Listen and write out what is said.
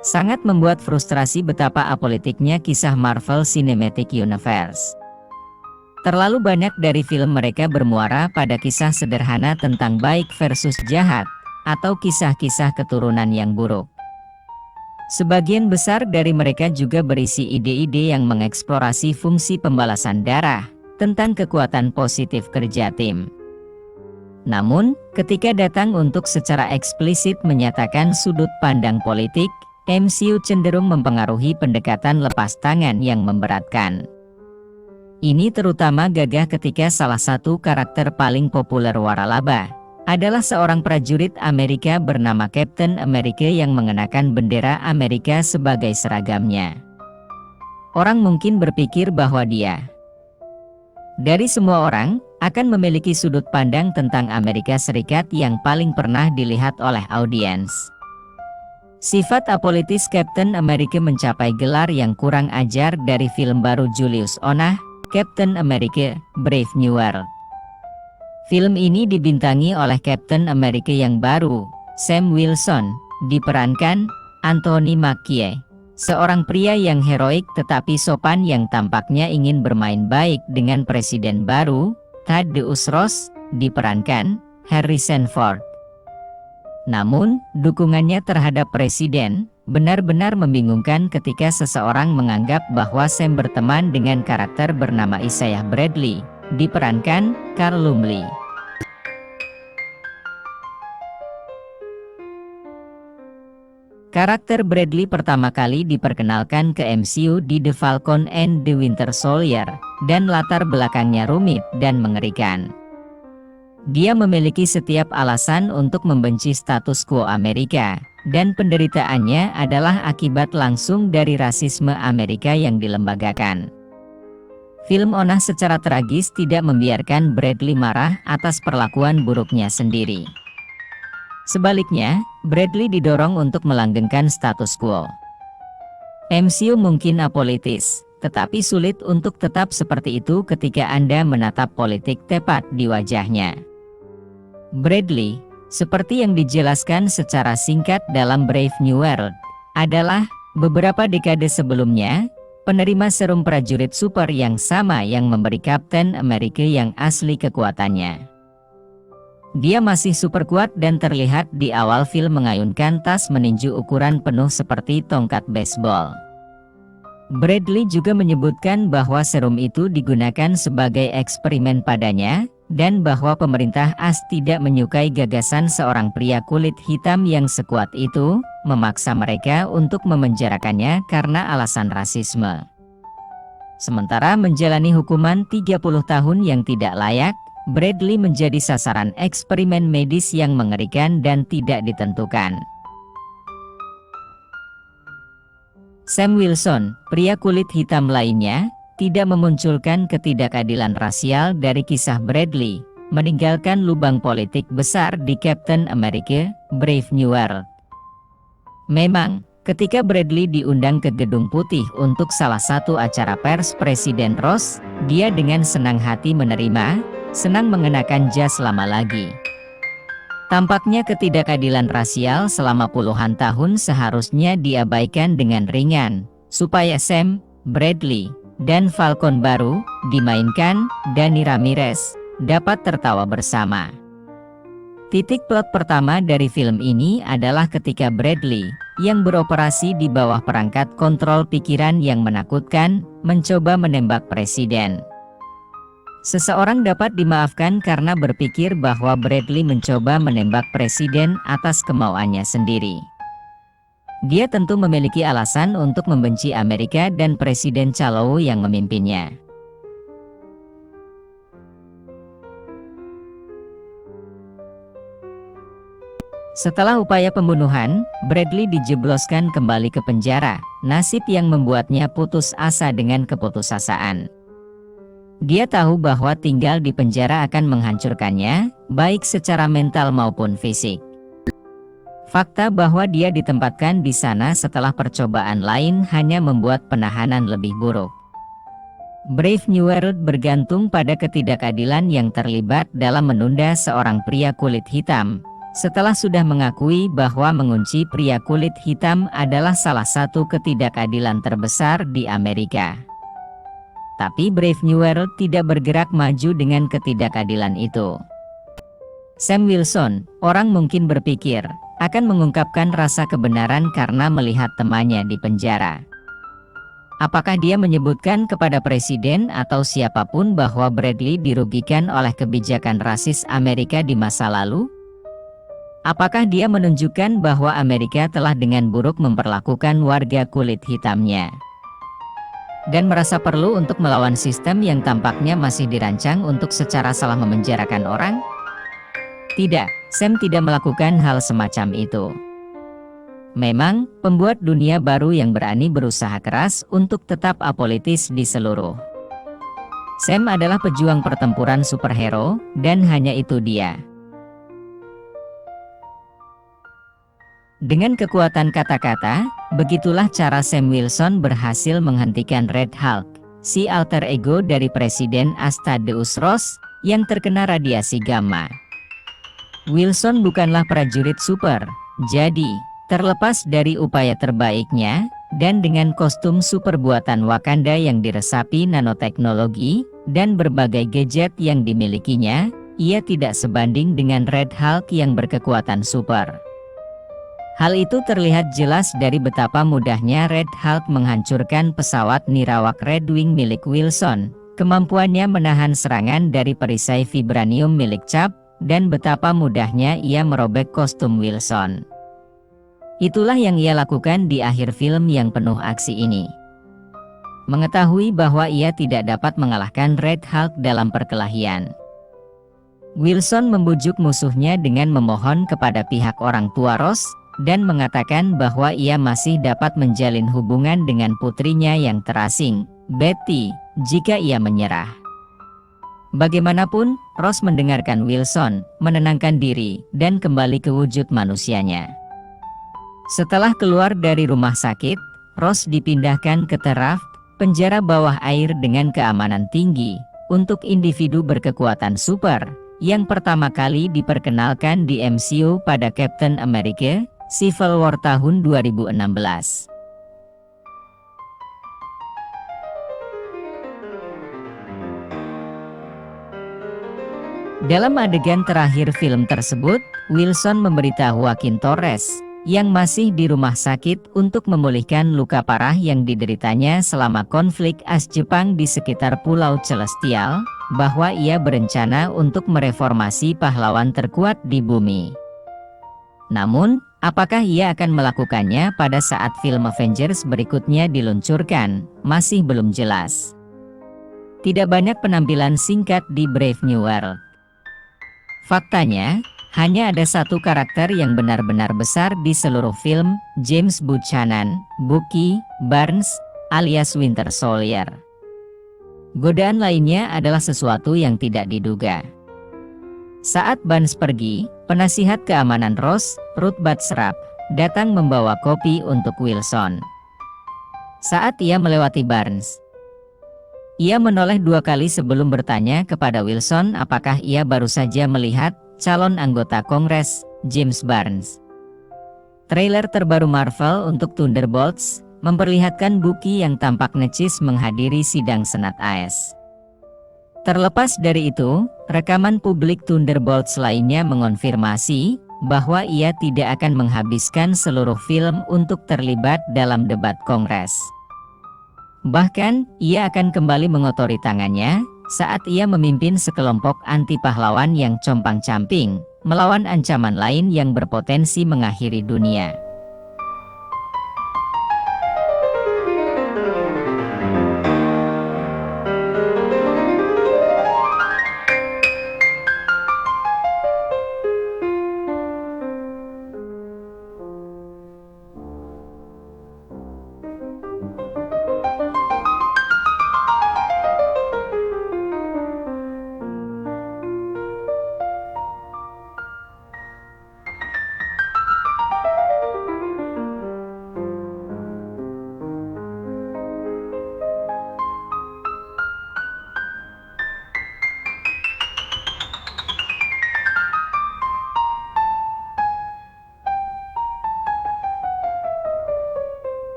Sangat membuat frustrasi betapa apolitiknya kisah Marvel Cinematic Universe. Terlalu banyak dari film mereka bermuara pada kisah sederhana tentang baik versus jahat, atau kisah-kisah keturunan yang buruk. Sebagian besar dari mereka juga berisi ide-ide yang mengeksplorasi fungsi pembalasan darah, tentang kekuatan positif kerja tim. Namun, ketika datang untuk secara eksplisit menyatakan sudut pandang politik, MCU cenderung mempengaruhi pendekatan lepas tangan yang memberatkan. Ini terutama gagah ketika salah satu karakter paling populer waralaba adalah seorang prajurit Amerika bernama Captain America yang mengenakan bendera Amerika sebagai seragamnya. Orang mungkin berpikir bahwa dia, dari semua orang, akan memiliki sudut pandang tentang Amerika Serikat yang paling pernah dilihat oleh audiens. Sifat apolitis Captain America mencapai gelar yang kurang ajar dari film baru Julius Onah, Captain America: Brave New World. Film ini dibintangi oleh Captain America yang baru, Sam Wilson, diperankan Anthony Mackie, seorang pria yang heroik tetapi sopan yang tampaknya ingin bermain baik dengan presiden baru, Thaddeus Ross, diperankan Harrison Ford. Namun, dukungannya terhadap presiden benar-benar membingungkan ketika seseorang menganggap bahwa Sam berteman dengan karakter bernama Isaiah Bradley, diperankan Carl Lumbly. Karakter Bradley pertama kali diperkenalkan ke MCU di The Falcon and the Winter Soldier, dan latar belakangnya rumit dan mengerikan. Dia memiliki setiap alasan untuk membenci status quo Amerika, dan penderitaannya adalah akibat langsung dari rasisme Amerika yang dilembagakan. Film Onah secara tragis tidak membiarkan Bradley marah atas perlakuan buruknya sendiri. Sebaliknya, Bradley didorong untuk melanggengkan status quo. MCU mungkin apolitis, tetapi sulit untuk tetap seperti itu ketika Anda menatap politik tepat di wajahnya. Bradley, seperti yang dijelaskan secara singkat dalam Brave New World, adalah, beberapa dekade sebelumnya, penerima serum prajurit super yang sama yang memberi Captain America yang asli kekuatannya. Dia masih super kuat dan terlihat di awal film mengayunkan tas meninju ukuran penuh seperti tongkat baseball. Bradley juga menyebutkan bahwa serum itu digunakan sebagai eksperimen padanya, dan bahwa pemerintah AS tidak menyukai gagasan seorang pria kulit hitam yang sekuat itu, memaksa mereka untuk memenjarakannya karena alasan rasisme. Sementara menjalani hukuman 30 tahun yang tidak layak, Bradley menjadi sasaran eksperimen medis yang mengerikan dan tidak ditentukan. Sam Wilson, pria kulit hitam lainnya, tidak memunculkan ketidakadilan rasial dari kisah Bradley, meninggalkan lubang politik besar di Captain America: Brave New World. Memang, ketika Bradley diundang ke Gedung Putih untuk salah satu acara pers Presiden Ross, dia dengan senang hati menerima, senang mengenakan jas lama lagi. Tampaknya ketidakadilan rasial selama puluhan tahun seharusnya diabaikan dengan ringan, supaya Sam, Bradley, dan Falcon baru, dimainkan Dani Ramirez, dapat tertawa bersama. Titik plot pertama dari film ini adalah ketika Bradley, yang beroperasi di bawah perangkat kontrol pikiran yang menakutkan, mencoba menembak presiden. Seseorang dapat dimaafkan karena berpikir bahwa Bradley mencoba menembak presiden atas kemauannya sendiri. Dia tentu memiliki alasan untuk membenci Amerika dan Presiden Chalou yang memimpinnya. Setelah upaya pembunuhan, Bradley dijebloskan kembali ke penjara, nasib yang membuatnya putus asa dengan keputusasaan. Dia tahu bahwa tinggal di penjara akan menghancurkannya, baik secara mental maupun fisik. Fakta bahwa dia ditempatkan di sana setelah percobaan lain hanya membuat penahanan lebih buruk. Brave New World bergantung pada ketidakadilan yang terlibat dalam menunda seorang pria kulit hitam, setelah sudah mengakui bahwa mengunci pria kulit hitam adalah salah satu ketidakadilan terbesar di Amerika. Tapi Brave New World tidak bergerak maju dengan ketidakadilan itu. Sam Wilson, orang mungkin berpikir, akan mengungkapkan rasa kebenaran karena melihat temannya di penjara. Apakah dia menyebutkan kepada presiden atau siapapun bahwa Bradley dirugikan oleh kebijakan rasis Amerika di masa lalu? Apakah dia menunjukkan bahwa Amerika telah dengan buruk memperlakukan warga kulit hitamnya? Dan merasa perlu untuk melawan sistem yang tampaknya masih dirancang untuk secara salah memenjarakan orang? Tidak, Sam tidak melakukan hal semacam itu. Memang, pembuat dunia baru yang berani berusaha keras untuk tetap apolitis di seluruh. Sam adalah pejuang pertempuran superhero, dan hanya itu dia. Dengan kekuatan kata-kata, begitulah cara Sam Wilson berhasil menghentikan Red Hulk, si alter ego dari Presiden Asmodeus Ross, yang terkena radiasi gamma. Wilson bukanlah prajurit super, jadi, terlepas dari upaya terbaiknya, dan dengan kostum super buatan Wakanda yang diresapi nanoteknologi, dan berbagai gadget yang dimilikinya, ia tidak sebanding dengan Red Hulk yang berkekuatan super. Hal itu terlihat jelas dari betapa mudahnya Red Hulk menghancurkan pesawat nirawak Red Wing milik Wilson, kemampuannya menahan serangan dari perisai vibranium milik Cap, dan betapa mudahnya ia merobek kostum Wilson. Itulah yang ia lakukan di akhir film yang penuh aksi ini. Mengetahui bahwa ia tidak dapat mengalahkan Red Hulk dalam perkelahian, Wilson membujuk musuhnya dengan memohon kepada pihak orang tua Ross, dan mengatakan bahwa ia masih dapat menjalin hubungan dengan putrinya yang terasing, Betty, jika ia menyerah. Bagaimanapun, Ross mendengarkan Wilson, menenangkan diri, dan kembali ke wujud manusianya. Setelah keluar dari rumah sakit, Ross dipindahkan ke Raft, penjara bawah air dengan keamanan tinggi, untuk individu berkekuatan super, yang pertama kali diperkenalkan di MCU pada Captain America: Civil War tahun 2016. Dalam adegan terakhir film tersebut, Wilson memberitahu Joaquin Torres, yang masih di rumah sakit untuk memulihkan luka parah yang dideritanya selama konflik AS-Jepang di sekitar Pulau Celestial, bahwa ia berencana untuk mereformasi pahlawan terkuat di bumi. Namun, apakah ia akan melakukannya pada saat film Avengers berikutnya diluncurkan, masih belum jelas. Tidak banyak penampilan singkat di Brave New World. Faktanya, hanya ada satu karakter yang benar-benar besar di seluruh film, James Buchanan, Bucky Barnes, alias Winter Soldier. Godaan lainnya adalah sesuatu yang tidak diduga. Saat Barnes pergi, penasihat keamanan Ross, Ruth Bastrap, datang membawa kopi untuk Wilson. Saat ia melewati Barnes, ia menoleh 2 kali sebelum bertanya kepada Wilson apakah ia baru saja melihat calon anggota Kongres, James Barnes. Trailer terbaru Marvel untuk Thunderbolts memperlihatkan Bucky yang tampak necis menghadiri sidang Senat AS. Terlepas dari itu, rekaman publik Thunderbolts lainnya mengonfirmasi bahwa ia tidak akan menghabiskan seluruh film untuk terlibat dalam debat Kongres. Bahkan, ia akan kembali mengotori tangannya saat ia memimpin sekelompok anti pahlawan yang compang-camping melawan ancaman lain yang berpotensi mengakhiri dunia.